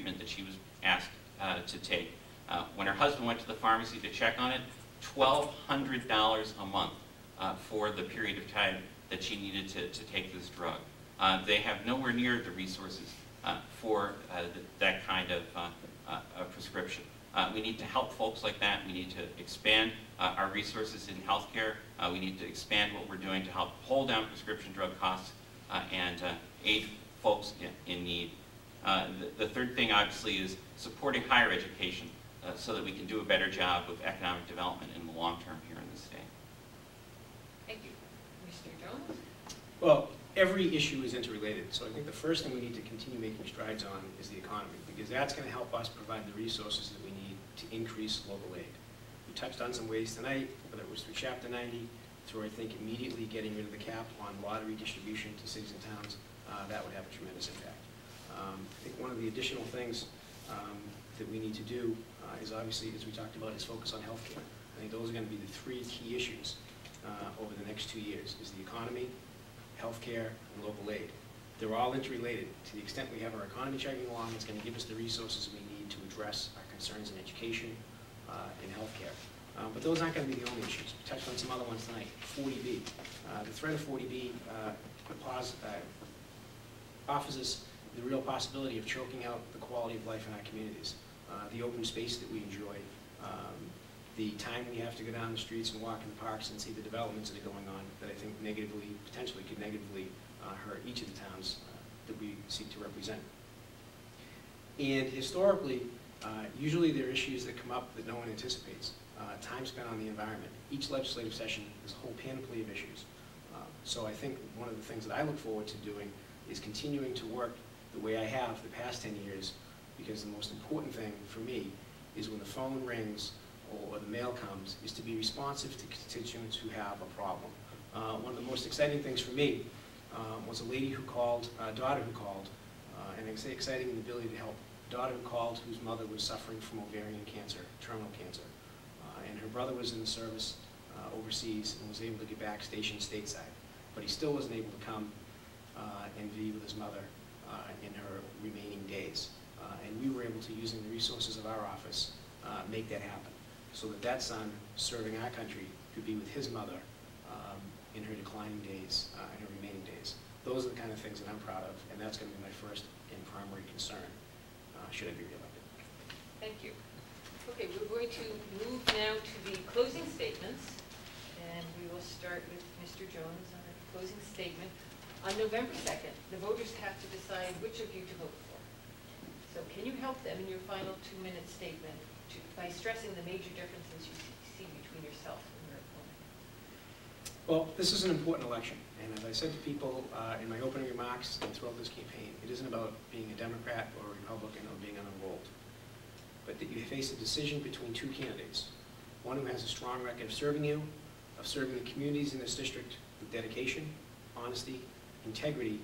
treatment that she was asked to take. When her husband went to the pharmacy to check on it, $1,200 a month for the period of time that she needed to take this drug. They have nowhere near the resources for that kind of prescription. We need to help folks like that. We need to expand our resources in healthcare. We need to expand what we're doing to help hold down prescription drug costs and aid folks in need. The third thing, obviously, is supporting higher education so that we can do a better job of economic development in the long term here in the state. Thank you. Mr. Jones? Well, every issue is interrelated, so I think the first thing we need to continue making strides on is the economy, because that's going to help us provide the resources that we need to increase local aid. We touched on some ways tonight, whether it was through Chapter 90, through, I think, immediately getting rid of the cap on lottery distribution to cities and towns. That would have a tremendous impact. I think one of the additional things that we need to do is, obviously, as we talked about, is focus on healthcare. I think those are going to be the three key issues over the next 2 years, is the economy, healthcare, and local aid. They're all interrelated. To the extent we have our economy chugging along, it's going to give us the resources we need to address our concerns in education and healthcare. But those aren't going to be the only issues. We touched on some other ones tonight. 40B. The threat of 40B offers us the real possibility of choking out the quality of life in our communities, the open space that we enjoy, the time we have to go down the streets and walk in the parks and see the developments that are going on that I think negatively, potentially could negatively hurt each of the towns that we seek to represent. And historically, usually there are issues that come up that no one anticipates. Time spent on the environment. Each legislative session is a whole panoply of issues. So I think one of the things that I look forward to doing is continuing to work the way I have the past 10 years, because the most important thing for me is when the phone rings or the mail comes, is to be responsive to constituents who have a problem. One of the most exciting things for me was a lady who called, a daughter who called, and I say exciting in the ability to help, a daughter who called whose mother was suffering from ovarian cancer, terminal cancer. And her brother was in the service overseas and was able to get back stationed stateside. But he still wasn't able to come and be with his mother in her remaining days. And we were able to, using the resources of our office, make that happen, so that that son, serving our country, could be with his mother in her declining days, in her remaining days. Those are the kind of things that I'm proud of, and that's going to be my first and primary concern, should I be reelected. Thank you. Okay, we're going to move now to the closing statements, and we will start with Mr. Jones on a closing statement. On November 2nd, the voters have to decide which of you to vote for. So can you help them in your final 2-minute statement by stressing the major differences you see between yourself and your opponent? Well, this is an important election, and as I said to people in my opening remarks and throughout this campaign, it isn't about being a Democrat or a Republican or being unenrolled, but that you face a decision between two candidates, one who has a strong record of serving you, of serving the communities in this district with dedication, honesty, integrity,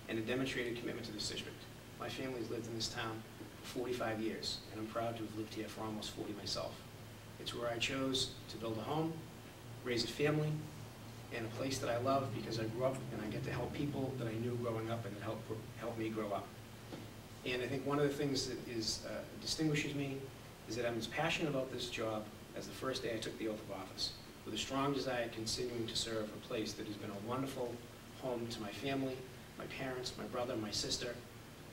and a demonstrated commitment to this district. My family's lived in this town for 45 years, and I'm proud to have lived here for almost 40 myself. It's where I chose to build a home, raise a family, and a place that I love because I grew up and I get to help people that I knew growing up and that helped me grow up. And I think one of the things that distinguishes me is that I'm as passionate about this job as the first day I took the oath of office, with a strong desire continuing to serve a place that has been a wonderful home to my family, my parents, my brother, my sister.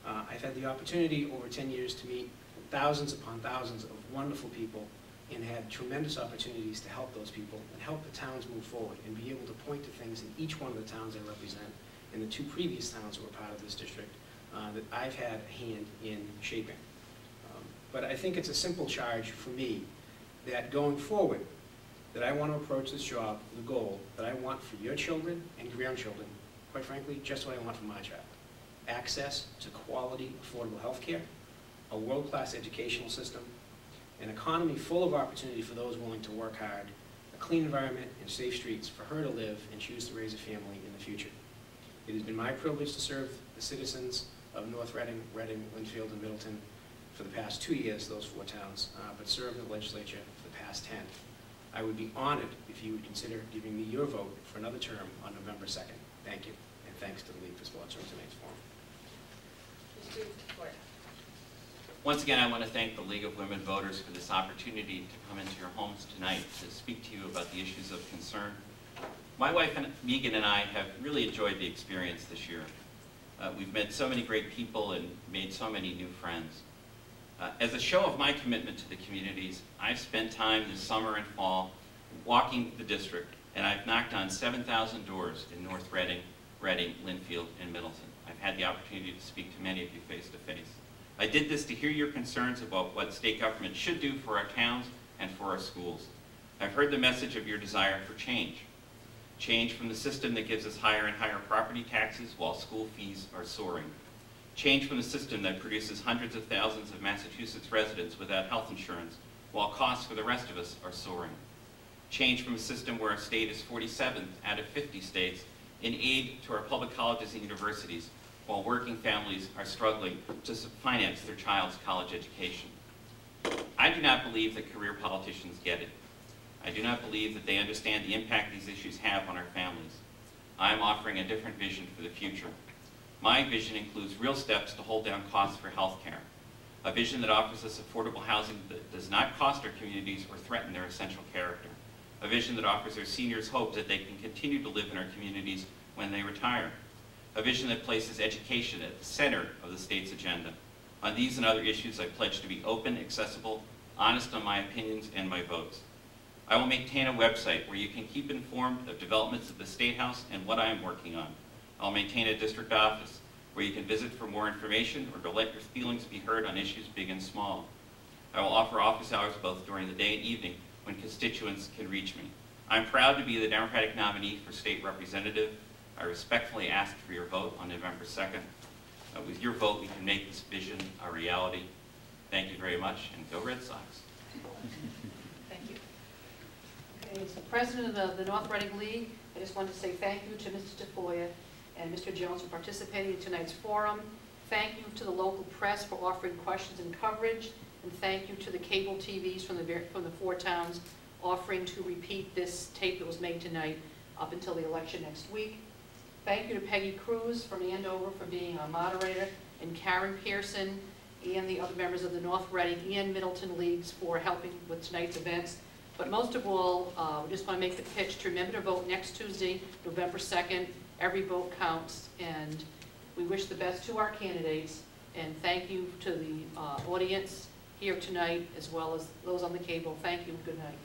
I've had the opportunity over 10 years to meet thousands upon thousands of wonderful people and had tremendous opportunities to help those people and help the towns move forward and be able to point to things in each one of the towns I represent and the 2 previous towns that were part of this district that I've had a hand in shaping. But I think it's a simple charge for me that going forward, that I want to approach this job with a goal that I want for your children and grandchildren, quite frankly, just what I want for my child. Access to quality, affordable health care, a world-class educational system, an economy full of opportunity for those willing to work hard, a clean environment and safe streets for her to live and choose to raise a family in the future. It has been my privilege to serve the citizens of North Reading, Lynnfield, and Middleton for the past 2 years, those 4 towns, but served in the legislature for the past 10. I would be honored if you would consider giving me your vote for another term on November 2nd. Thank you, and thanks to the League for sponsoring tonight's forum. Mr. Ford. Once again, I want to thank the League of Women Voters for this opportunity to come into your homes tonight to speak to you about the issues of concern. My wife, Megan, and I have really enjoyed the experience this year. We've met so many great people and made so many new friends. As a show of my commitment to the communities, I've spent time this summer and fall walking the district, and I've knocked on 7,000 doors in North Reading, Lynnfield, and Middleton. I've had the opportunity to speak to many of you face to face. I did this to hear your concerns about what state government should do for our towns and for our schools. I've heard the message of your desire for change. Change from the system that gives us higher and higher property taxes while school fees are soaring. Change from the system that produces hundreds of thousands of Massachusetts residents without health insurance while costs for the rest of us are soaring. Change from a system where our state is 47th out of 50 states in aid to our public colleges and universities while working families are struggling to finance their child's college education. I do not believe that career politicians get it. I do not believe that they understand the impact these issues have on our families. I am offering a different vision for the future. My vision includes real steps to hold down costs for health care, a vision that offers us affordable housing that does not cost our communities or threaten their essential character, a vision that offers our seniors hope that they can continue to live in our communities when they retire, a vision that places education at the center of the state's agenda. On these and other issues, I pledge to be open, accessible, honest on my opinions and my votes. I will maintain a website where you can keep informed of developments at the State House and what I am working on. I'll maintain a district office where you can visit for more information or to let your feelings be heard on issues big and small. I will offer office hours both during the day and evening when constituents can reach me. I'm proud to be the Democratic nominee for state representative. I respectfully ask for your vote on November 2nd. With your vote, we can make this vision a reality. Thank you very much, and go Red Sox. Thank you. Okay, as the president of the North Reading League, I just wanted to say thank you to Mr. Tafoya and Mr. Jones for participating in tonight's forum. Thank you to the local press for offering questions and coverage, and thank you to the cable TVs from the four towns offering to repeat this tape that was made tonight up until the election next week. Thank you to Peggy Cruz from Andover for being our moderator, and Karen Pearson and the other members of the North Reading and Middleton Leagues for helping with tonight's events. But most of all, we just want to make the pitch to remember to vote next Tuesday, November 2nd. Every vote counts, and we wish the best to our candidates, and thank you to the audience here tonight as well as those on the cable. Thank you and good night.